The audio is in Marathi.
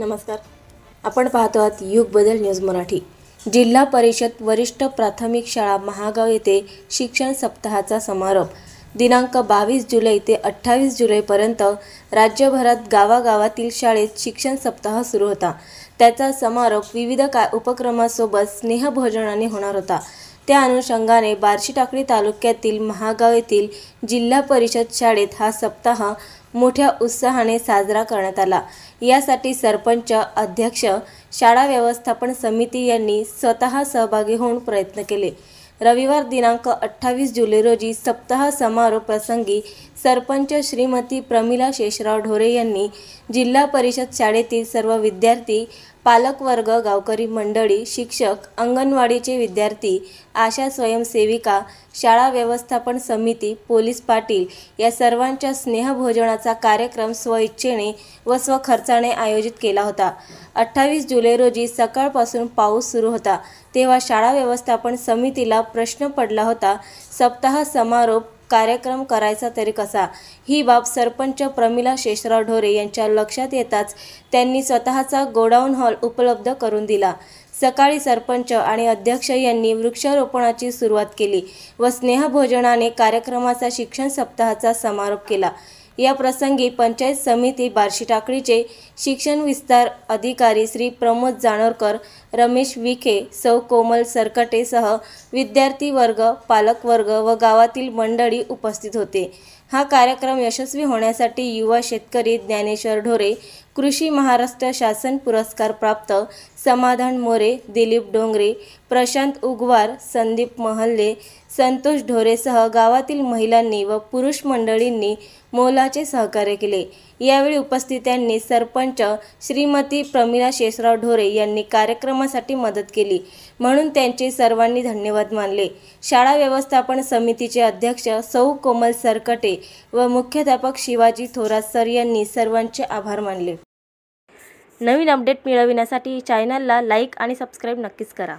नमस्कार. आपण पाहतो आहात युग बदल न्यूज मराठी. जिल्हा परिषद वरिष्ठ प्राथमिक शाळा महागाव येथे शिक्षण सप्ताहाचा समारोप दिनांक 22 जुलै ते 28 जुलैपर्यंत राज्यभरात गावागावातील शाळेत शिक्षण सप्ताह सुरू होता. त्याचा समारोप विविध उपक्रमांसोबत स्नेहभोजनाने होणार होता. त्या अनुषंगाने बार्शी टाकळी तालुक्यातील महागाव येथील जिल्हा परिषद शाळेत हा सप्ताह मोठ्या उत्साहाने साजरा करण्यात आला. यासाठी सरपंच, अध्यक्ष, शाळा व्यवस्थापन समिती यांनी स्वतः सहभागी होऊन प्रयत्न केले. रविवार दिनांक 28 जुलै रोजी सप्ताह समारोप प्रसंगी सरपंच श्रीमती प्रमिला शेषराव ढोरे यांनी जिल्हा परिषद शाळेतील सर्व विद्यार्थी, पालकवर्ग, गावकरी मंडळी, शिक्षक, अंगणवाडीचे विद्यार्थी, आशा स्वयंसेविका, शाळा व्यवस्थापन समिती, पोलीस पाटील या सर्वांच्या स्नेहभोजनाचा कार्यक्रम स्वइच्छेने व स्वखर्चाने आयोजित केला होता. 28 जुलै रोजी सकाळपासून पाऊस सुरू होता तेव्हा शाळा व्यवस्थापन समितीला प्रश्न पडला होता, सप्ताह समारोप कार्यक्रम करायचा तरी कसा. ही बाब सरपंच प्रमिला शेषराव ढोरे यांच्या लक्षात येताच त्यांनी स्वतःचा गोडाऊन हॉल उपलब्ध करून दिला. सकाळी सरपंच आणि अध्यक्ष यांनी वृक्षारोपणाची सुरुवात केली व स्नेहभोजनाने कार्यक्रमाचा शिक्षण सप्ताहाचा समारोप केला. या प्रसंगी पंचायत समिती बार्शी टाकळीचे शिक्षण विस्तार अधिकारी श्री प्रमोद जानोरकर, रमेश विखे, सौ कोमल सरकटेसह विद्यार्थी वर्ग, पालकवर्ग व गावातील मंडळी उपस्थित होते. हा कार्यक्रम यशस्वी होण्यासाठी युवा शेतकरी ज्ञानेश्वर ढोरे, कृषी महाराष्ट्र शासन पुरस्कार प्राप्त समाधान मोरे, दिलीप डोंगरे, प्रशांत उगवार, संदीप महल्ले, संतोष ढोरेसह गावातील महिलांनी व पुरुष मंडळींनी मोलाचे सहकार्य केले. यावेळी उपस्थितांनी सरपंच श्रीमती प्रमिला शेषराव ढोरे यांनी कार्यक्रमासाठी मदत केली म्हणून त्यांचे सर्वांनी धन्यवाद मानले. शाळा व्यवस्थापन समितीचे अध्यक्ष सौ कोमल सरकटे व मुख्याध्यापक शिवाजी थोरात सर यांनी सर्वांचे आभार मानले. नवीन अपडेट मिळविण्यासाठी चॅनलला लाईक आणि सबस्क्राईब नक्कीच करा.